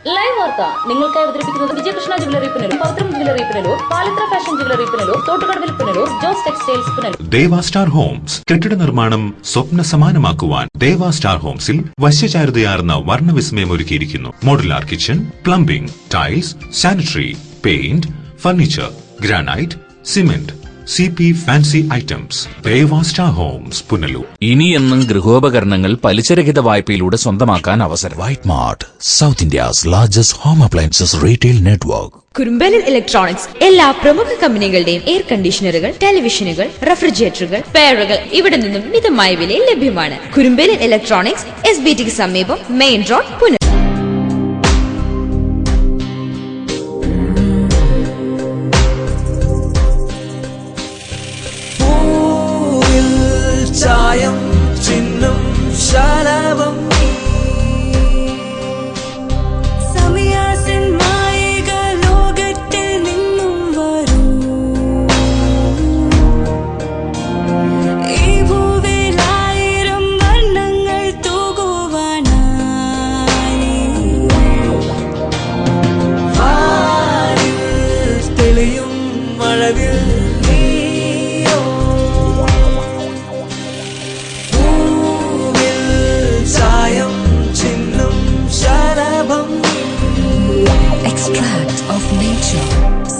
Live വാർത്ത നിങ്ങൾക്കായി അവതരിപ്പിക്കുന്നത് Vijayakrishna jewellery Punalur, Pavithram jewellery Punalur, Palithra fashion jewellery Punalur, Thottukadavil Punalur, Jose textiles Punalur. Deva star homes കെട്ടിട നിർമ്മാണം സ്വപ്ന സമാനമാക്കുവാൻ ദേവ സ്റ്റാർ ഹോംസിൽ വശ്യചാരുതയാർന്ന വർണ്ണവിസ്മയം ഒരുക്കിയിരിക്കുന്നു. Modular kitchen, plumbing, tiles, sanitary, paint, furniture, granite, cement, CP fancy items. Deva star homes Punalur. ഇനിയെന്നും ഗൃഹോപകരണങ്ങൾ പലിശരഹിത വായ്പയിലൂടെ സ്വന്തമാക്കാൻ അവസരം. White mart, south India's largest home appliances retail network. കുറുമ്പലിൽ ഇലക്ട്രോണിക്സ് എല്ലാ പ്രമുഖ കമ്പനികളുടെയും എയർ കണ്ടീഷണറുകൾ, ടെലിവിഷനുകൾ, റെഫ്രിജറേറ്ററുകൾ, സ്പെയറുകൾ ഇവിടെ നിന്നും മിതമായ വിലയിൽ ലഭ്യമാണ്. കുറുമ്പലിൽ ഇലക്ട്രോണിക്സ്, SBTക്ക് സമീപം, മെയിൻ റോഡ്, പുനലൂർ. ചായം ചിഹ്നം ശലഭം സമയാസൻ മായിക ലോകത്തിൽ നിന്നും വരൂ. ഈ ഭൂവിൽ 1000 വർണ്ണങ്ങൾ തൂകുവാനായി തെളിയും മഴവിൽ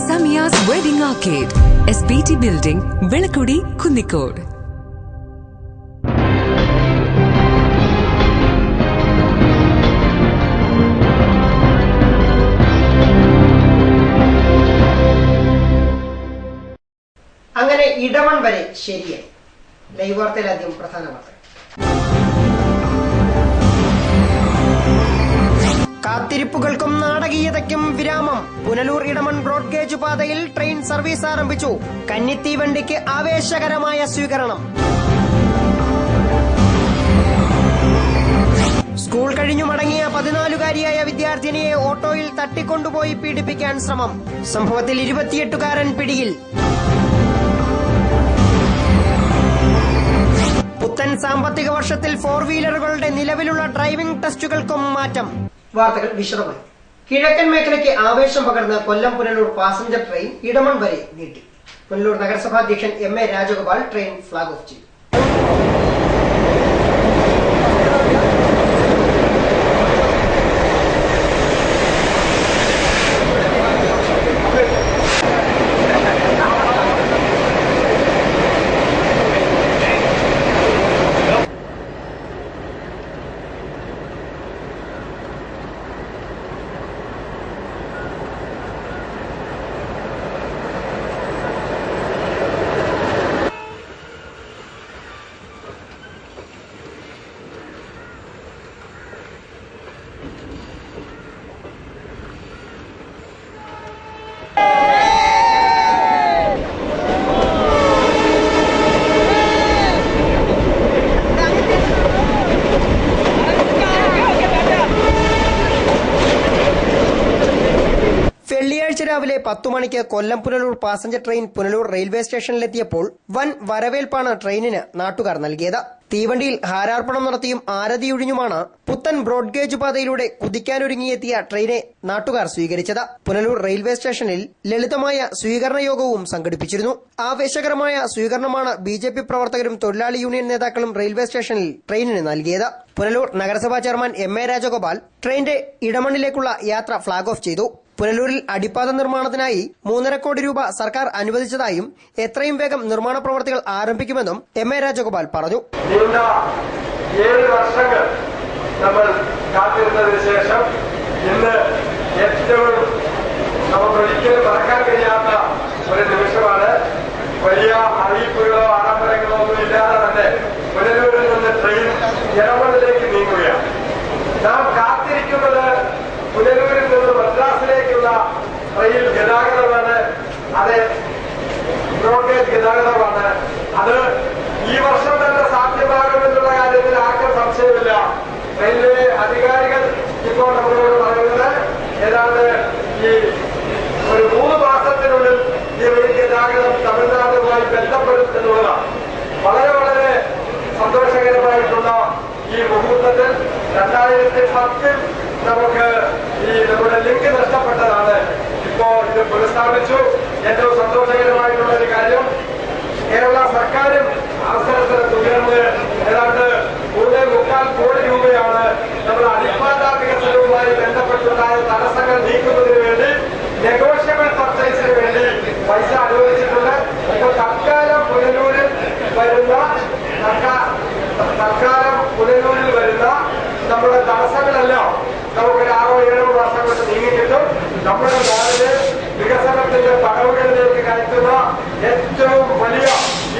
Samiya's Wedding Arcade, SBT Building, Velakudi, Kunnikode. അങ്ങനെ ഇടമൺ വരെ ശരിയായി. ലൈവ് വാർത്തയിലാദ്യം പ്രധാന വാർത്ത. കാത്തിരിപ്പുകൾക്കും നാടകീയതയ്ക്കും വിരാമം. പുനലൂർ ഇടമൺ ബ്രോഡ്ഗേജ് പാതയിൽ ട്രെയിൻ സർവീസ് ആരംഭിച്ചു. കന്നിത്തീവണ്ടിക്ക് ആവേശകരമായ സ്വീകരണം. സ്കൂൾ കഴിഞ്ഞു മടങ്ങിയ 14-കാരിയായ വിദ്യാർത്ഥിനിയെ ഓട്ടോയിൽ തട്ടിക്കൊണ്ടുപോയി പീഡിപ്പിക്കാൻ ശ്രമം. സംഭവത്തിൽ 28-കാരൻ പിടിയിൽ. പുത്തൻ സാമ്പത്തിക വർഷത്തിൽ 4 വീലറുകളുടെ നിലവിലുള്ള ഡ്രൈവിംഗ് ടെസ്റ്റുകൾക്കും മാറ്റം. വാർത്തകൾ വിശദമായി. കിഴക്കൻ മേഖലയ്ക്ക് ആവേശം പകർന്ന് കൊല്ലം പുനലൂർ പാസഞ്ചർ ട്രെയിൻ ഇടമൺ വരെ നീട്ടി. പുനലൂർ നഗരസഭാ അധ്യക്ഷൻ MA Rajagopal train flag off ചെയ്തു. രാവിലെ 10 മണിക്ക് Kollam Punalur passenger train Punalur railway സ്റ്റേഷനിലെത്തിയപ്പോൾ വൻ വരവേൽപ്പാണ് ട്രെയിനിന് നാട്ടുകാർ നൽകിയത്. തീവണ്ടിയിൽ ഹാരാർപ്പണം നടത്തിയും ആരതിയൊഴിഞ്ഞുമാണ് പുത്തൻ ബ്രോഡ്ഗേജ് പാതയിലൂടെ കുതിക്കാനൊരുങ്ങിയെത്തിയ ട്രെയിനെ നാട്ടുകാർ സ്വീകരിച്ചത്. പുനലൂർ റെയിൽവേ സ്റ്റേഷനിൽ ലളിതമായ സ്വീകരണ യോഗവും സംഘടിപ്പിച്ചിരുന്നു. ആവേശകരമായ സ്വീകരണമാണ് BJP പ്രവർത്തകരും തൊഴിലാളി യൂണിയൻ നേതാക്കളും റെയിൽവേ സ്റ്റേഷനിൽ ട്രെയിനിന് നൽകിയത്. പുനലൂർ നഗരസഭാ ചെയർമാൻ MA രാജഗോപാൽ ട്രെയിനിന്റെ ഇടമണ്ണിലേക്കുള്ള യാത്ര ഫ്ളാഗ് ഓഫ് ചെയ്തു. പുനലൂരിൽ അടിപ്പാത നിർമ്മാണത്തിനായി 3.5 കോടി രൂപ സർക്കാർ അനുവദിച്ചതായും എത്രയും വേഗം നിർമ്മാണ പ്രവർത്തികൾ ആരംഭിക്കുമെന്നും MA രാജഗോപാൽ പറഞ്ഞു. 7 വർഷങ്ങൾ നമ്മൾ കാത്തിരുന്നതിന് ശേഷം ഇന്ന് ഏറ്റവും നമുക്കൊരിക്കലും മറക്കാൻ കഴിയാത്ത ഒരു നിമിഷമാണ്. വലിയ അറിയിപ്പുകളോ ആഡംബരങ്ങളോ ഒന്നും ഇല്ലാതെ തന്നെ പുനലൂരിൽ നിന്ന് ട്രെയിൻ ഇടമണ്ണിലേക്ക് നീങ്ങുകയാണ്. നാം കാത്തിരിക്കുന്നത് പുനലൂരിൽ നിന്ന് മദ്രാസിലേക്കുള്ള റെയിൽ ഗതാഗതമാണ്. അത് ബ്രോഡ്ഗേജ് ഗതാഗതമാണ്. അത് ഈ വർഷം തന്നെ സാധ്യമാകുമെന്നുള്ള കാര്യത്തിൽ ആർക്കും സംശയമില്ല. റെയിൽവേ അധികാരികൾ ഇപ്പോൾ നമ്മളോട് പറയുന്നത് ഏതാണ്ട് ഈ ഒരു 3 മാസത്തിനുള്ളിൽ ഈ റെയിൽ ഗതാഗതം തമിഴ്നാടുമായി ബന്ധപ്പെടും എന്നുള്ളതാണ്. വളരെ വളരെ സന്തോഷകരമായിട്ടുള്ള ഈ മുഹൂർത്തത്തിൽ 2010 നമുക്ക് ഈ നമ്മുടെ ലിങ്ക് നഷ്ടപ്പെട്ടതാണ്. ഇപ്പോ ഇത് പുനഃസ്ഥാപിച്ചു. ഏറ്റവും സന്തോഷകരമായിട്ടുള്ള ഒരു കാര്യം, കേരള സർക്കാരും അവസരത്തിന് തുകർന്ന് ഏതാണ്ട് 3.25 കോടി രൂപയാണ് നമ്മൾ അടിപ്പാത വികസനവുമായി ബന്ധപ്പെട്ടുണ്ടായ തടസ്സങ്ങൾ നീക്കുന്നതിന് വേണ്ടി നെഗോഷ്യബിൾ പർച്ചേസിന് വേണ്ടി പൈസ അനുവദിച്ചിട്ടുണ്ട്. ഇപ്പൊ തൽക്കാലം പുനലൂരിൽ വരുന്ന നമ്മുടെ തടസ്സങ്ങളെല്ലാം നമുക്കൊരു 6-7 വർഷം കൊണ്ട് നീങ്ങിക്കിട്ടും. നമ്മുടെ നാടിനെ വികസനത്തിന്റെ പടവുകളിലേക്ക് കയറ്റുന്ന ഏറ്റവും വലിയ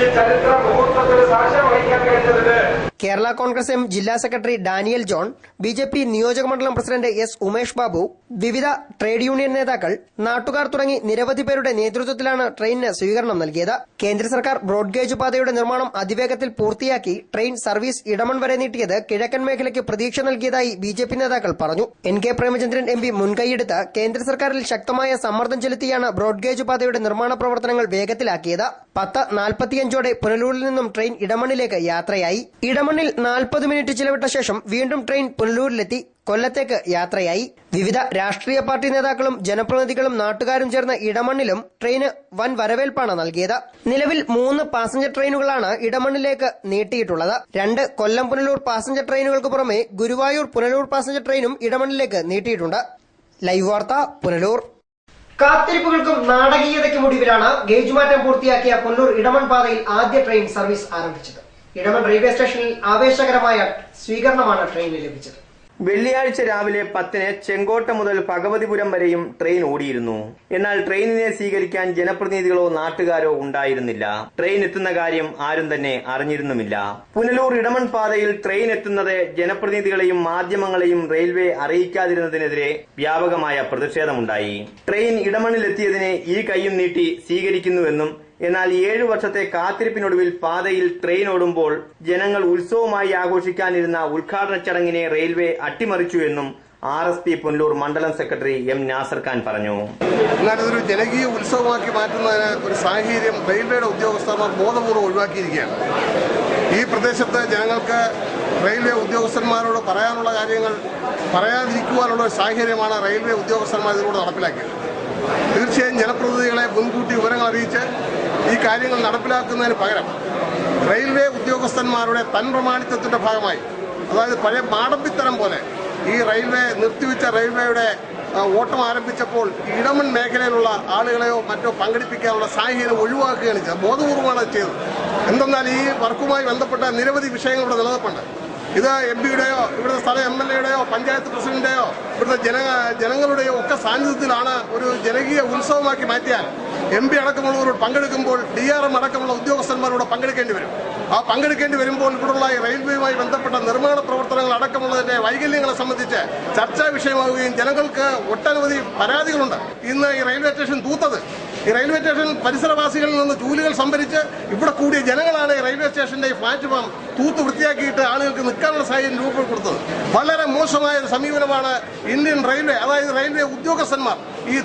ഈ ചരിത്ര മുഹൂർത്തത്തിന് സാക്ഷ്യം വഹിക്കാൻ കഴിഞ്ഞതിന് കേരള കോൺഗ്രസ് എം ജില്ലാ സെക്രട്ടറി ഡാനിയൽ ജോൺ, ബി.ജെ.പി. നിയോജക മണ്ഡലം പ്രസിഡന്റ് എസ്. ഉമേഷ് ബാബു, വിവിധ ട്രേഡ് യൂണിയൻ നേതാക്കൾ, നാട്ടുകാർ തുടങ്ങി നിരവധി പേരുടെ നേതൃത്വത്തിലാണ് ട്രെയിനിന് സ്വീകരണം നൽകിയത്. കേന്ദ്ര സർക്കാർ ബ്രോഡ്ഗേജ് പാതയുടെ നിർമ്മാണം അതിവേഗത്തിൽ പൂർത്തിയാക്കി ട്രെയിൻ സർവീസ് ഇടമൺ വരെ നീട്ടിയത് കിഴക്കൻ മേഖലയ്ക്ക് പ്രതീക്ഷ നൽകിയതായി ബി.ജെ.പി. നേതാക്കൾ പറഞ്ഞു. എൻ.കെ. പ്രേമചന്ദ്രൻ എം.പി. മുൻകൈയെടുത്ത് കേന്ദ്ര സർക്കാരിൽ ശക്തമായ സമ്മർദ്ദം ചെലുത്തിയാണ് ബ്രോഡ്ഗേജ് പാതയുടെ നിർമ്മാണ പ്രവർത്തനങ്ങൾ വേഗത്തിലാക്കിയത്. 10:45 പുനലൂരിൽ നിന്നും ട്രെയിൻ ഇടമണ്ണിലേക്ക് യാത്രയായി. ഇടമണ്ണിൽ 40 മിനിറ്റ് ചിലവിട്ട ശേഷം വീണ്ടും ട്രെയിൻ പുനലൂരിലെത്തി കൊല്ലത്തേക്ക് യാത്രയായി. വിവിധ രാഷ്ട്രീയ പാർട്ടി നേതാക്കളും ജനപ്രതിനിധികളും നാട്ടുകാരും ചേർന്ന് ഇടമണ്ണിലും ട്രെയിന് വൻ വരവേൽപ്പാണ് നൽകിയത്. നിലവിൽ 3 പാസഞ്ചർ ട്രെയിനുകളാണ് ഇടമണ്ണിലേക്ക് നീട്ടിയിട്ടുള്ളത്. 2 കൊല്ലം പുനലൂർ പാസഞ്ചർ ട്രെയിനുകൾക്ക് പുറമെ ഗുരുവായൂർ പുനലൂർ പാസഞ്ചർ ട്രെയിനും ഇടമണ്ണിലേക്ക് നീട്ടിയിട്ടുണ്ട്. ലൈവ് വാർത്ത, പുനലൂർ. കാത്തിരിപ്പുകൾക്കും നാടകീയതയ്ക്കും ഒടുവിലാണ് ഗേജ് മാറ്റം പൂർത്തിയാക്കിയ പുനലൂർ ഇടമൺ പാതയിൽ ആദ്യ ട്രെയിൻ സർവീസ് ആരംഭിച്ചത്. ഇടമൺ റെയിൽവേ സ്റ്റേഷനിൽ ആവേശകരമായ സ്വീകരണമാണ് ട്രെയിനിന് ലഭിച്ചത്. വെള്ളിയാഴ്ച രാവിലെ 10-ന് ചെങ്കോട്ട മുതൽ ഭഗവതിപുരം വരെയും ട്രെയിൻ ഓടിയിരുന്നു. എന്നാൽ ട്രെയിനിനെ സ്വീകരിക്കാൻ ജനപ്രതിനിധികളോ നാട്ടുകാരോ ഉണ്ടായിരുന്നില്ല. ട്രെയിൻ എത്തുന്ന കാര്യം ആരും തന്നെ അറിഞ്ഞിരുന്നുമില്ല. പുനലൂർ ഇടമൺ പാതയിൽ ട്രെയിൻ എത്തുന്നത് ജനപ്രതിനിധികളെയും മാധ്യമങ്ങളെയും റെയിൽവേ അറിയിക്കാതിരുന്നതിനെതിരെ വ്യാപകമായ പ്രതിഷേധമുണ്ടായി. ട്രെയിൻ ഇടമണ്ണിലെത്തിയതിനെ ഈ കൈയും നീട്ടി സ്വീകരിക്കുന്നുവെന്നും എന്നാൽ 7 വർഷത്തെ കാത്തിരിപ്പിനൊടുവിൽ പാതയിൽ ട്രെയിൻ ഓടുമ്പോൾ ജനങ്ങൾ ഉത്സവമായി ആഘോഷിക്കാനിരുന്ന ഉദ്ഘാടന ചടങ്ങിനെ റെയിൽവേ അട്ടിമറിച്ചുവെന്നും RSP പുനലൂർ മണ്ഡലം സെക്രട്ടറി എം നാസർ ഖാൻ പറഞ്ഞു. എന്നാൽ ഇതൊരു ജനകീയ ഉത്സവമാക്കി മാറ്റുന്നതിന് ഒരു സാഹചര്യം റെയിൽവേയുടെ ഉദ്യോഗസ്ഥന്മാർ ബോധപൂർവ്വം ഒഴിവാക്കിയിരിക്കുകയാണ്. ഈ പ്രദേശത്തെ ജനങ്ങൾക്ക് റെയിൽവേ ഉദ്യോഗസ്ഥന്മാരോട് പറയാനുള്ള കാര്യങ്ങൾ പറയാതിരിക്കുവാനുള്ള ഒരു സാഹചര്യമാണ് റെയിൽവേ ഉദ്യോഗസ്ഥന്മാർ ഇതിലൂടെ നടപ്പിലാക്കിയത്. തീർച്ചയായും ജനപ്രതിനിധികളെ മുൻകൂട്ടി വിവരങ്ങൾ അറിയിച്ച് ഈ കാര്യങ്ങൾ നടപ്പിലാക്കുന്നതിന് പകരം റെയിൽവേ ഉദ്യോഗസ്ഥന്മാരുടെ തൻപ്രമാണിത്വത്തിന്റെ ഭാഗമായി, അതായത് പഴയ മാടമ്പിത്തരം പോലെ ഈ റെയിൽവേ നിർത്തിവെച്ച റെയിൽവേയുടെ ഓട്ടം ആരംഭിച്ചപ്പോൾ ഇടമൺ മേഖലയിലുള്ള ആളുകളെയോ മറ്റോ പങ്കെടുപ്പിക്കാനുള്ള സാഹചര്യം ഒഴിവാക്കുകയാണ് ചെയ്തത്. ബോധപൂർവമാണ് ചെയ്തത്. എന്തെന്നാൽ ഈ വർക്കുമായി ബന്ധപ്പെട്ട നിരവധി വിഷയങ്ങൾ ഇവിടെ നിലനിൽപ്പുണ്ട്. ഇത് MP-യുടെയോ ഇവിടുത്തെ സ്ഥല MLA-യുടെയോ പഞ്ചായത്ത് പ്രസിഡന്റിന്റെയോ ഇവിടുത്തെ ജനങ്ങളുടെയോ ഒക്കെ സാന്നിധ്യത്തിലാണ് ഒരു ജനകീയ ഉത്സവമാക്കി മാറ്റിയാൽ MP അടക്കമുള്ളവരോട് പങ്കെടുക്കുമ്പോൾ DRM അടക്കമുള്ള ഉദ്യോഗസ്ഥന്മാരോട് പങ്കെടുക്കേണ്ടി വരും. ആ പങ്കെടുക്കേണ്ടി വരുമ്പോൾ ഇവിടുള്ള റെയിൽവേയുമായി ബന്ധപ്പെട്ട നിർമ്മാണ പ്രവർത്തനങ്ങൾ അടക്കമുള്ളതിന്റെ വൈകല്യങ്ങളെ സംബന്ധിച്ച് ചർച്ചാ വിഷയമാവുകയും ജനങ്ങൾക്ക് ഒട്ടനവധി പരാതികളുണ്ട്. ഇന്ന് ഈ റെയിൽവേ സ്റ്റേഷൻ തൂത്തത്, ഈ റെയിൽവേ സ്റ്റേഷൻ പരിസരവാസികളിൽ നിന്ന് ജോലികൾ സംഭരിച്ച് ഇവിടെ കൂടിയ ജനങ്ങളാണ് ഈ റെയിൽവേ സ്റ്റേഷന്റെ ഈ പ്ലാറ്റ്ഫോം തൂത്ത് വൃത്തിയാക്കിയിട്ട് ആളുകൾക്ക് നിൽക്കാനുള്ള സാഹചര്യം രൂപപ്പെടുത്തുന്നത്. വളരെ മോശമായ ഒരു സമീപനമാണ് ഇന്ത്യൻ റെയിൽവേ, അതായത് റെയിൽവേ ഉദ്യോഗസ്ഥന്മാർ ഈ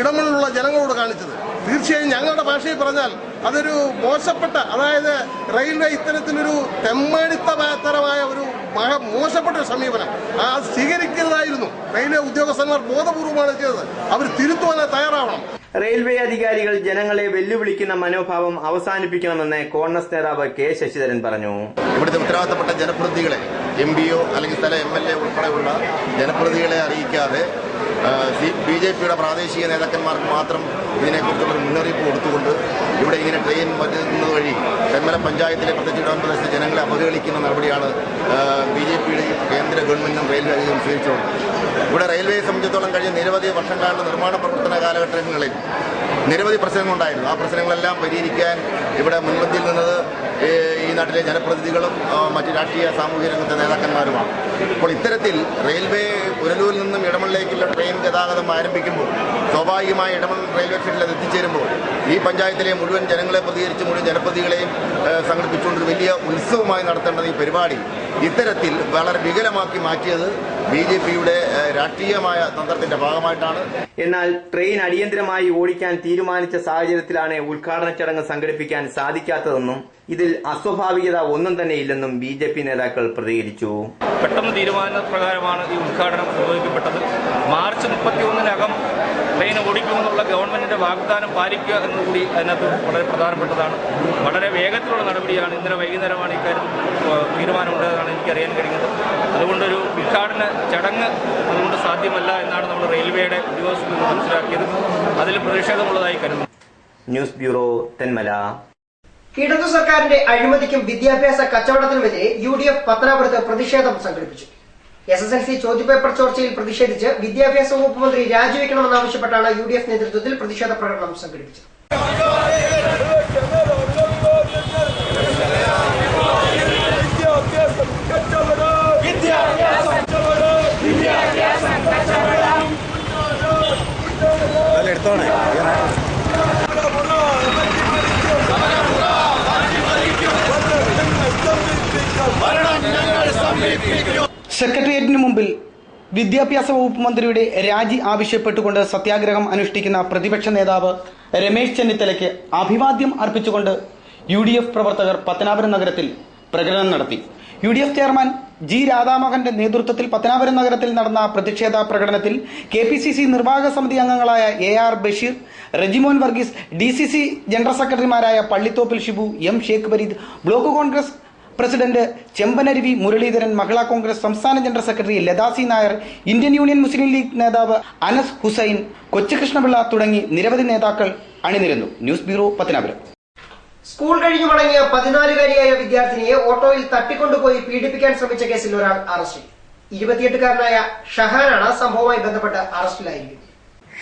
ഇടമണ്ണിലുള്ള ജനങ്ങളോട് കാണിച്ചത്. തീർച്ചയായും ഞങ്ങളുടെ ഭാഷയിൽ പറഞ്ഞാൽ അതൊരു മോശപ്പെട്ട, അതായത് റെയിൽവേ ഇത്തരത്തിലൊരു തെമ്മാടിത്തരമായ ഒരു മോശപ്പെട്ട ഒരു സമീപനം സ്വീകരിക്കുന്നതായിരുന്നു. റെയിൽവേ ഉദ്യോഗസ്ഥന്മാർ ബോധപൂർവമാണ് ചെയ്തത്. അവർ തിരുത്തുവാൻ തയ്യാറാവണം. റെയിൽവേ അധികാരികൾ ജനങ്ങളെ വെല്ലുവിളിക്കുന്ന മനോഭാവം അവസാനിപ്പിക്കണമെന്ന് കോൺഗ്രസ് നേതാവ് കെ ശശിധരൻ പറഞ്ഞു. ഇവിടുത്തെ ഉത്തരവാദിത്തപ്പെട്ട ജനപ്രതിനിധികളെ, MP-യോ അല്ലെങ്കിൽ സ്ഥല MLA ഉൾപ്പെടെയുള്ള ജനപ്രതിനിധികളെ അറിയിക്കാതെ BJP-യുടെ പ്രാദേശിക നേതാക്കന്മാർക്ക് മാത്രം ഇതിനെക്കുറിച്ചുള്ള മുന്നറിയിപ്പ് കൊടുത്തുകൊണ്ട് ഇവിടെ ഇങ്ങനെ ട്രെയിൻ വരുന്നത് വഴി തെന്മല പഞ്ചായത്തിലെ പ്രത്യേകിച്ച് ഇടവൻ പ്രദേശത്തെ ജനങ്ങളെ അവഹേളിക്കുന്ന നടപടിയാണ് BJP-യുടെയും കേന്ദ്ര ഗവൺമെന്റിനും റെയിൽവേ അധികൃതരും സ്വീകരിച്ചുകൊണ്ട്. ഇവിടെ റെയിൽവേയെ സംബന്ധിച്ചിടത്തോളം കഴിഞ്ഞ നിരവധി വർഷങ്ങളുടെ നിർമ്മാണ പ്രവർത്തന കാലഘട്ടങ്ങളിൽ നിരവധി പ്രശ്നങ്ങളുണ്ടായിരുന്നു. ആ പ്രശ്നങ്ങളെല്ലാം പരിഹരിക്കാൻ ഇവിടെ മുൻപന്തിയിൽ നിന്നത് ഈ നാട്ടിലെ ജനപ്രതിനിധികളും മറ്റ് രാഷ്ട്രീയ സാമൂഹ്യ രംഗത്തെ നേതാക്കന്മാരുമാണ്. അപ്പോൾ ഇത്തരത്തിൽ റെയിൽവേ പുനലൂരിൽ നിന്നും ഇടമണ്ണിലേക്കുള്ള ട്രെയിൻ ഗതാഗതം ഗതാഗതം ആരംഭിക്കുമ്പോൾ സ്വാഭാവികമായ ഇടമൺ റെയിൽവേ സ്റ്റേഷനിൽ അത് എത്തിച്ചേരുമ്പോൾ ഈ പഞ്ചായത്തിലെ മുഴുവൻ ജനങ്ങളെ പ്രതികരിച്ച് മുഴുവൻ ജനപ്രതിനിധികളെയും സംഘടിപ്പിച്ചുകൊണ്ട് വലിയ ഉത്സവമായി നടത്തേണ്ടത് ഈ പരിപാടി ഇത്തരത്തിൽ വളരെ വികലമാക്കി മാറ്റിയത് BJPയുടെ രാഷ്ട്രീയമായ തന്ത്രത്തിന്റെ ഭാഗമായിട്ടാണ്. എന്നാൽ ട്രെയിൻ അടിയന്തരമായി ഓടിക്കാൻ തീരുമാനിച്ച സാഹചര്യത്തിലാണ് ഉദ്ഘാടന ചടങ്ങ് സംഘടിപ്പിക്കാൻ സാധിക്കാത്തതെന്നും ഇതിൽ അസ്വാഭാവികത ഒന്നും തന്നെ ഇല്ലെന്നും BJP നേതാക്കൾ പ്രതികരിച്ചു. പെട്ടെന്ന് തീരുമാനപ്രകാരമാണ് ഈ ഉദ്ഘാടനം നിർവഹിക്കപ്പെട്ടത്. മാർച്ച് 31-നകം ട്രെയിൻ ഓടിക്കുമെന്നുള്ള ഗവൺമെന്റിന്റെ വാഗ്ദാനം പാലിക്കുക എന്നുകൂടി അതിനകത്ത് വളരെ പ്രധാനപ്പെട്ടതാണ്. വളരെ വേഗത്തിലുള്ള നടപടിയാണ്. ഇന്നലെ വൈകുന്നേരമാണ് ഇക്കാര്യത്തിൽ തീരുമാനമുണ്ടായതാണ് എനിക്കറിയാൻ കഴിയുന്നത്. അതുകൊണ്ടൊരു ഉദ്ഘാടന ചടങ്ങ് അതുകൊണ്ട് സാധ്യമല്ല എന്നാണ് നമ്മൾ റെയിൽവേയുടെ ഉദ്യോഗസ്ഥരിൽ നിന്ന് മനസ്സിലാക്കിയത്. അതിൽ പ്രതിഷേധമുള്ളതായി കരുതുന്നു. News bureau, Thenmala. ഇടതു സർക്കാരിന്റെ അഴിമതിക്കും വിദ്യാഭ്യാസ കച്ചവടത്തിനുമെതിരെ UDF പത്തനാപുരത്ത് പ്രതിഷേധം സംഘടിപ്പിച്ചു. SSLC ചോദ്യപേപ്പർ ചോർച്ചയിൽ പ്രതിഷേധിച്ച് വിദ്യാഭ്യാസ വകുപ്പ് മന്ത്രി രാജിവെക്കണമെന്നാവശ്യപ്പെട്ടാണ് UDF നേതൃത്വത്തിൽ പ്രതിഷേധ പ്രകടനം സംഘടിപ്പിച്ചത്. സെക്രട്ടേറിയറ്റിന് മുമ്പിൽ വിദ്യാഭ്യാസ വകുപ്പ് മന്ത്രിയുടെ രാജി ആവശ്യപ്പെട്ടുകൊണ്ട് സത്യാഗ്രഹം അനുഷ്ഠിക്കുന്ന പ്രതിപക്ഷ നേതാവ് രമേശ് ചെന്നിത്തലയ്ക്ക് അഭിവാദ്യം അർപ്പിച്ചുകൊണ്ട് UDF പ്രവർത്തകർ പത്തനാപുരം നഗരത്തിൽ പ്രകടനം നടത്തി. UDF chairman G. രാധാമോഹന്റെ നേതൃത്വത്തിൽ പത്തനാപുരം നഗരത്തിൽ നടന്ന പ്രതിഷേധ പ്രകടനത്തിൽ KPCC നിർവാഹക സമിതി അംഗങ്ങളായ AR Basheer, Rejimon Varghese, DCC general സെക്രട്ടറിമാരായ Pallithoppil Shibu, M. Sheikh Fareed, block Congress president Chempanaruvi Muraleedharan, Mahila Congress സംസ്ഥാന ജനറൽ സെക്രട്ടറി ലതാസി നായർ, ഇന്ത്യൻ യൂണിയൻ മുസ്ലിം ലീഗ് നേതാവ് അനസ് ഹുസൈൻ, കൊച്ചുകൃഷ്ണപിള്ള തുടങ്ങി നിരവധി നേതാക്കൾ അണിനിരന്നു. News bureau, Pathanapuram. സ്കൂൾ കഴിഞ്ഞു മടങ്ങിയ 14-കാരിയായ വിദ്യാർത്ഥിനിയെ ഓട്ടോയിൽ തട്ടിക്കൊണ്ടുപോയി പീഡിപ്പിക്കാൻ ശ്രമിച്ച കേസിൽ ഒരാൾ അറസ്റ്റിൽ. 28-കാരനായ ഷഹാനാണ് സംഭവവുമായി ബന്ധപ്പെട്ട് അറസ്റ്റിലായിരിക്കുന്നത്.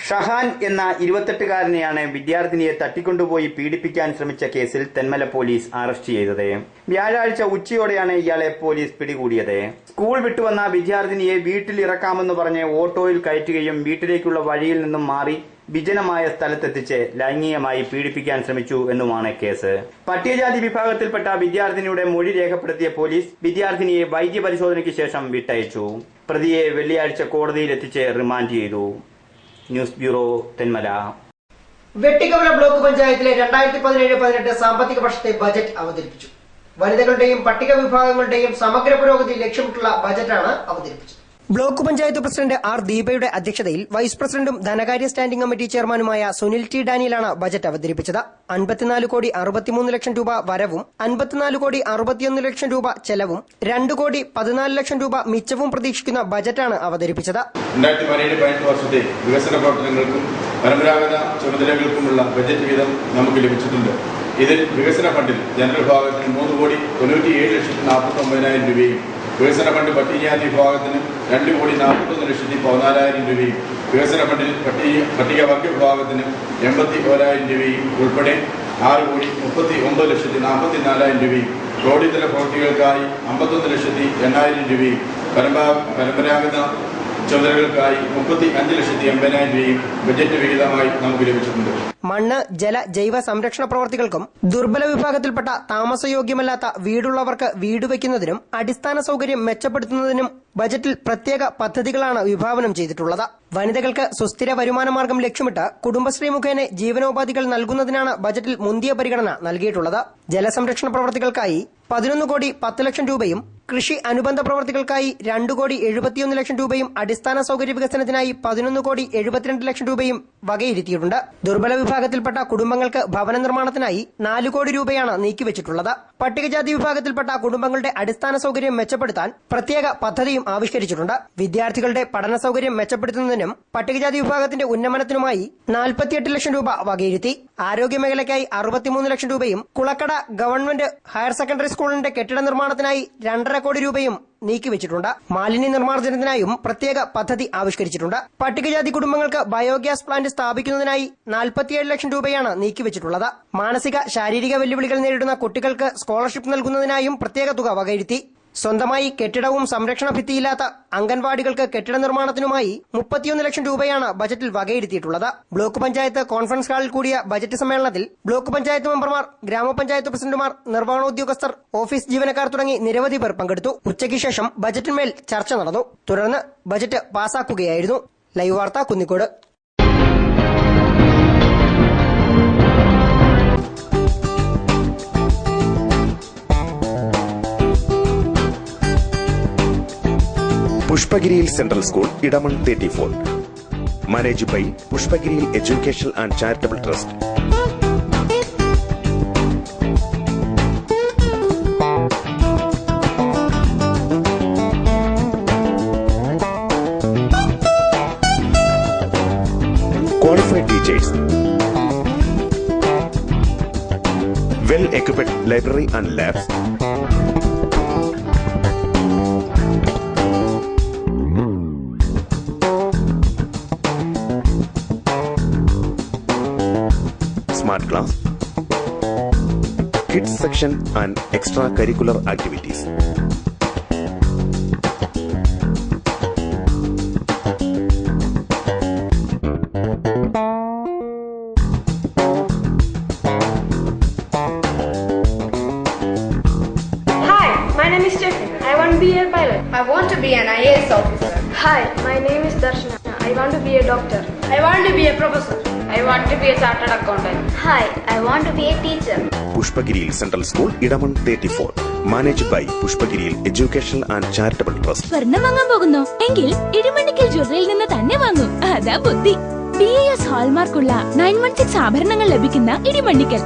ഷഹാൻ എന്ന 28-കാരനെയാണ് വിദ്യാർത്ഥിനിയെ തട്ടിക്കൊണ്ടുപോയി പീഡിപ്പിക്കാൻ ശ്രമിച്ച കേസിൽ തെന്മല പോലീസ് അറസ്റ്റ് ചെയ്തത്. വ്യാഴാഴ്ച ഉച്ചയോടെയാണ് ഇയാളെ പോലീസ് പിടികൂടിയത്. സ്കൂൾ വിട്ടുവന്ന വിദ്യാർത്ഥിനിയെ വീട്ടിൽ ഇറക്കാമെന്ന് പറഞ്ഞ് ഓട്ടോയിൽ കയറ്റുകയും വീട്ടിലേക്കുള്ള വഴിയിൽ നിന്നും മാറി വിജനമായ സ്ഥലത്തെത്തിച്ച് ലൈംഗികമായി പീഡിപ്പിക്കാൻ ശ്രമിച്ചു എന്നുമാണ് കേസ്. പട്ടികജാതി വിഭാഗത്തിൽപ്പെട്ട വിദ്യാർത്ഥിനിയുടെ മൊഴി രേഖപ്പെടുത്തിയ പോലീസ് വിദ്യാർത്ഥിനിയെ വൈദ്യപരിശോധനയ്ക്ക് ശേഷം വിട്ടയച്ചു. പ്രതിയെ വെള്ളിയാഴ്ച കോടതിയിലെത്തിച്ച് റിമാൻഡ് ചെയ്തു. News bureau, Thenmala. Vettikkavala block പഞ്ചായത്തിലെ 2017-18 സാമ്പത്തിക വർഷത്തെ ബജറ്റ് അവതരിപ്പിച്ചു. വനിതകളുടെയും പട്ടിക വിഭാഗങ്ങളുടെയും സമഗ്ര പുരോഗതി ലക്ഷ്യമിട്ടുള്ള ബജറ്റാണ് അവതരിപ്പിച്ചത്. Block panchayat president R. ദീപയുടെ അധ്യക്ഷതയിൽ വൈസ് പ്രസിഡന്റും ധനകാര്യ സ്റ്റാൻഡിംഗ് കമ്മിറ്റി ചെയർമാനുമായ സുനിൽ T. ഡാനിയലാണ് ബജറ്റ് അവതരിപ്പിച്ചത്. 54,63,00,000 രൂപ വരവും 54,61,00,000 രൂപ ചെലവും 2,14,00,000 രൂപ മിച്ചവും പ്രതീക്ഷിക്കുന്ന ബജറ്റാണ് അവതരിപ്പിച്ചത്. 2017-18 വർഷത്തെ വികസന പ്രവർത്തനങ്ങൾക്കും പരമ്പരാഗത ചുമതലകൾക്കുമുള്ള ബജറ്റ് വീതം നമുക്ക് ലഭിച്ചിട്ടുണ്ട്. ഇതിൽ വികസന ഫണ്ടിൽ ജനറൽ വിഭാഗത്തിന് 3,97,49,000 രൂപയും, വികസന ഫണ്ട് പട്ടികജാതി വിഭാഗത്തിന് 2,41,14,000 രൂപയും, വികസന ഫണ്ടിൽ പട്ടികവർഗ വിഭാഗത്തിന് 81,000 രൂപയും ഉൾപ്പെടെ 6,39,44,000 രൂപയും, റോഡിതര പ്രവൃത്തികൾക്കായി 51,08,000 രൂപയും, പരമ്പരാഗത ചുമതലകൾക്കായി 35,80,000 രൂപയും ബജറ്റ് വിഹിതമായി നമുക്ക് ലഭിച്ചിട്ടുണ്ട്. മണ്ണ്, ജല, ജൈവ സംരക്ഷണ പ്രവർത്തികൾക്കും ദുർബല വിഭാഗത്തിൽപ്പെട്ട താമസയോഗ്യമല്ലാത്ത വീടുള്ളവർക്ക് വീട് വയ്ക്കുന്നതിനും അടിസ്ഥാന സൗകര്യം മെച്ചപ്പെടുത്തുന്നതിനും ബജറ്റിൽ പ്രത്യേക പദ്ധതികളാണ് വിഭാവനം ചെയ്തിട്ടുള്ളത്. വനിതകൾക്ക് സുസ്ഥിര വരുമാന മാർഗം ലക്ഷ്യമിട്ട് കുടുംബശ്രീ മുഖേന ജീവനോപാധികൾ നൽകുന്നതിനാണ് ബജറ്റിൽ മുന്തിയ പരിഗണന നൽകിയിട്ടുള്ളത്. ജലസംരക്ഷണ പ്രവർത്തികൾക്കായി 11,10,00,000 രൂപയും, കൃഷി അനുബന്ധ പ്രവർത്തികൾക്കായി 2,71,00,000 രൂപയും, അടിസ്ഥാന സൗകര്യ വികസനത്തിനായി 11,72,00,000 രൂപയും വകയിരുത്തിയിട്ടുണ്ട്. ദുർബല വിഭാഗത്തിൽപ്പെട്ട കുടുംബങ്ങൾക്ക് ഭവന നിർമ്മാണത്തിനായി 4 കോടി രൂപയാണ് നീക്കിവച്ചിട്ടുള്ളത്. പട്ടികജാതി വിഭാഗത്തിൽപ്പെട്ട കുടുംബങ്ങളുടെ അടിസ്ഥാന സൗകര്യം മെച്ചപ്പെടുത്താൻ പ്രത്യേക പദ്ധതിയും ആവിഷ്കരിച്ചിട്ടുണ്ട്. വിദ്യാർത്ഥികളുടെ പഠന സൗകര്യം മെച്ചപ്പെടുത്തുന്നതിനും പട്ടികജാതി വിഭാഗത്തിന്റെ ഉന്നമനത്തിനുമായി 48 ലക്ഷം രൂപ വകയിരുത്തി. ആരോഗ്യമേഖലയ്ക്കായി 63 ലക്ഷം രൂപയും, കുളക്കട ഗവൺമെന്റ് ഹയർ സെക്കൻഡറി സ്കൂളിന്റെ കെട്ടിട നിർമ്മാണത്തിനായി 2.5 കോടി രൂപയും നീക്കിവച്ചിട്ടുണ്ട്. മാലിന്യ നിർമ്മാർജ്ജനത്തിനായും പ്രത്യേക പദ്ധതി ആവിഷ്കരിച്ചിട്ടുണ്ട്. പട്ടികജാതി കുടുംബങ്ങൾക്ക് ബയോഗ്യാസ് പ്ലാന്റ് സ്ഥാപിക്കുന്നതിനായി 47 ലക്ഷം രൂപയാണ് നീക്കിവച്ചിട്ടുള്ളത്. മാനസിക ശാരീരിക വെല്ലുവിളികൾ നേരിടുന്ന കുട്ടികൾക്ക് സ്കോളർഷിപ്പ് നൽകുന്നതിനായും പ്രത്യേക തുക വകയിരുത്തി. സ്വന്തമായി കെട്ടിടവും സംരക്ഷണ ഭിത്തിയില്ലാത്ത അംഗൻവാടികൾക്ക് കെട്ടിട നിർമ്മാണത്തിനുമായി 31 ലക്ഷം രൂപയാണ് ബജറ്റിൽ വകയിരുത്തിയിട്ടുള്ളത്. ബ്ലോക്ക് പഞ്ചായത്ത് കോൺഫറൻസ് ഹാളിൽ കൂടിയ ബജറ്റ് സമ്മേളനത്തിൽ ബ്ലോക്ക് പഞ്ചായത്ത് മെമ്പർമാർ, ഗ്രാമപഞ്ചായത്ത് പ്രസിഡന്റുമാർ, നിർവഹണ ഉദ്യോഗസ്ഥർ, ഓഫീസ് ജീവനക്കാർ തുടങ്ങി നിരവധി പേർ പങ്കെടുത്തു. ഉച്ചയ്ക്ക് ശേഷം ബജറ്റിന്മേൽ ചർച്ച നടന്നു. തുടർന്ന് ബജറ്റ് പാസാക്കുകയായിരുന്നു. ലൈവ് വാർത്ത, കുന്നിക്കോട്. പുഷ്പഗിരിയിൽ central school, Edamon 34. Manage by പുഷ്പഗിരിയിൽ education and charitable trust. Qualified teachers, well-equipped library and labs, smart class, kids section and extracurricular activities. My name is Stephen. I want to be a pilot. I want to be an IAS officer. Hi, my name is Darshana. I want to be a doctor. I want to be a professor. I want to be a chartered accountant. Hi, I want to be a teacher. പുഷ്പഗിരിയിൽ central school, Edamon 34. Manage by പുഷ്പഗിരിയിൽ education and charitable trust. സ്വർണ്ണം വാങ്ങാൻ പോകുന്നു എങ്കിൽ ഇടിമണ്ണിക്കൽ ജ്വല്ലറിയിൽ നിന്ന് തന്നെ വാങ്ങൂ. അതാ ബുദ്ധി. BAS ഹാൾമാർക്കുള്ള 916 ആഭരണങ്ങൾ ലഭിക്കുന്ന ഇടിമണ്ണിക്കൽ.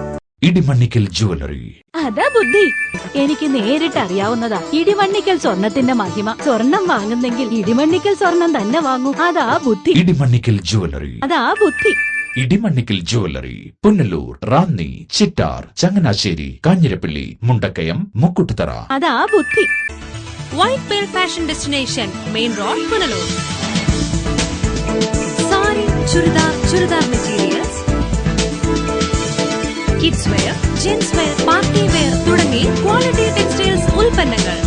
ഇടിമണ്ണിക്കൽ ജ്വല്ലറി. അതാ ബുദ്ധി. എനിക്ക് നേരിട്ട് അറിയാവുന്നതാ ഇടിമണ്ണിക്കൽ സ്വർണത്തിന്റെ മഹിമ. സ്വർണം വാങ്ങുന്നെങ്കിൽ ഇടിമണ്ണിക്കൽ സ്വർണം തന്നെ വാങ്ങൂ. അതാ ബുദ്ധി. ഇടിമണ്ണിക്കൽ ജ്വല്ലറി. അതാ ബുദ്ധി. ഇടിമണ്ണിക്കൽ ജ്വല്ലറി, പുനലൂർ, റാന്നി, ചിറ്റാർ, ചങ്ങനാശ്ശേരി, കാഞ്ഞിരപ്പള്ളി, മുണ്ടക്കയം, മുക്കുട്ടുതറ. അതാ ബുദ്ധി. White pearl fashion destination, main road, Punalur. Sari, churidar materials, kids wear, gents wear, party wear തുടങ്ങി ക്വാളിറ്റി ടെക്സ്റ്റൈൽസ് ഉൽപ്പന്നങ്ങൾ.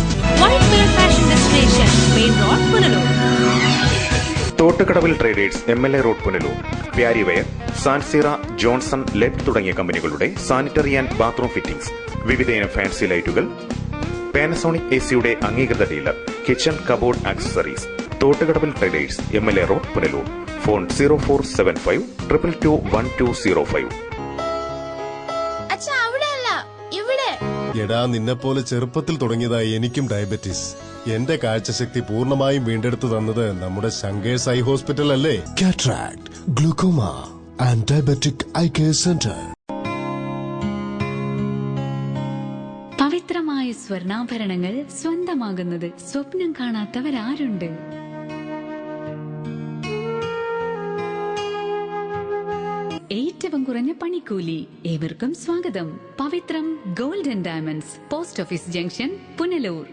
White pearl fashion destination, main road, Punalur. Thottukadavil traders, MLA road, Punalur. Parryware, സാൻസീറ, ജോൺസൺ, ലെബ് തുടങ്ങിയ കമ്പനികളുടെ സാനിറ്ററി ആൻഡ് ബാത്റൂം ഫിറ്റിംഗ്സ്, വിവിധയിനം fancy ലൈറ്റുകൾ, Panasonic AC-യുടെ അംഗീകൃത dealer, kitchen cupboard accessories. Thottukadavil traders, MLA road, Punalur. Phone 0475221205. എടാ, നിന്നെപ്പോലെ ചെറുപ്പത്തിൽ തുടങ്ങിയതായി എനിക്കും ഡയബറ്റീസ്. എന്റെ കാഴ്ചശക്തി പൂർണ്ണമായും വീണ്ടെടുത്തു തന്നത് നമ്മുടെ ശങ്കേഴ്സ് ഐ ഹോസ്പിറ്റൽ അല്ലേ? Cataract, glaucoma and diabetic eye care centre. പവിത്രമായ സ്വർണ്ണാഭരണങ്ങൾ സ്വന്തമാകുന്നത് സ്വപ്നം കാണാത്തവരാരുണ്ട്? ഏറ്റവും കുറഞ്ഞ പണിക്കൂലി. ഏവർക്കും സ്വാഗതം. Pavithram gold and diamonds, post office junction, Punalur.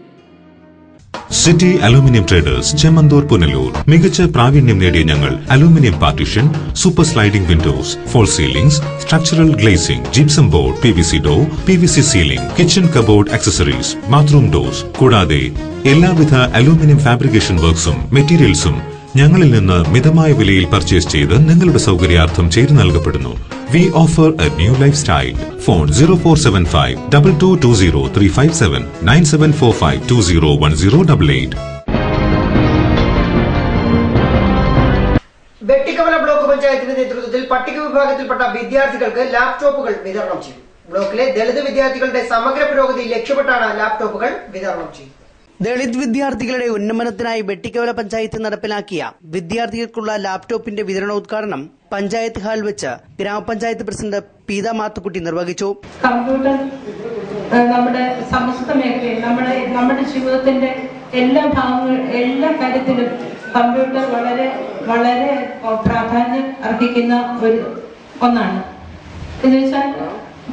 City aluminium traders, Chemmanthoor, Punalur. മികച്ച പ്രാവീണ്യം നേടിയ ഞങ്ങൾ aluminium partition, super sliding windows, false ceilings, structural glazing, gypsum board, PVC door, PVC ceiling, kitchen cupboard accessories, bathroom doors കൂടാതെ എല്ലാവിധ അലൂമിനിയം ഫാബ്രിക്കേഷൻ വർക്ക്സും മെറ്റീരിയൽസും ഞങ്ങളിൽ നിന്ന് മിതമായ വിലയിൽ പർച്ചേസ് ചെയ്ത് നിങ്ങളുടെ സൗകര്യാർത്ഥം ചെയ്തു നൽകപ്പെടുന്നു. We offer a new lifestyle. Phone 0475-2220-357 9745-201088. Vettikkavala block പഞ്ചായത്തിന്റെ നേതൃത്വത്തിൽ പട്ടിക വിഭാഗത്തിൽപ്പെട്ട വിദ്യാർത്ഥികൾക്ക് ലാപ്ടോപ്പുകൾ വിതരണം ചെയ്തു. ബ്ലോക്കിലെ ദളിത് വിദ്യാർത്ഥികളുടെ സമഗ്ര പുരോഗതി ലക്ഷ്യമിട്ടാണ് ലാപ്ടോപ്പുകൾ വിതരണം ചെയ്തത്. ദളിത് വിദ്യാർത്ഥികളുടെ ഉന്നമനത്തിനായി വെട്ടിക്കവല പഞ്ചായത്ത് നടപ്പിലാക്കിയ വിദ്യാർത്ഥികൾക്കുള്ള ലാപ്ടോപ്പിന്റെ വിതരണോദ്ഘാടനം പഞ്ചായത്ത് ഹാളിൽ വെച്ച് ഗ്രാമപഞ്ചായത്ത് പ്രസിഡന്റ് പീത മാത്തുക്കുട്ടി നിർവഹിച്ചു. കമ്പ്യൂട്ടർ നമ്മുടെ സമസ്ത മേഖലയിൽ നമ്മുടെ ജീവിതത്തിന്റെ എല്ലാ എല്ലാ കാര്യത്തിലും കമ്പ്യൂട്ടർ വളരെ വളരെ പ്രാധാന്യം അർഹിക്കുന്ന ഒന്നാണ്. എന്ന് വെച്ചാൽ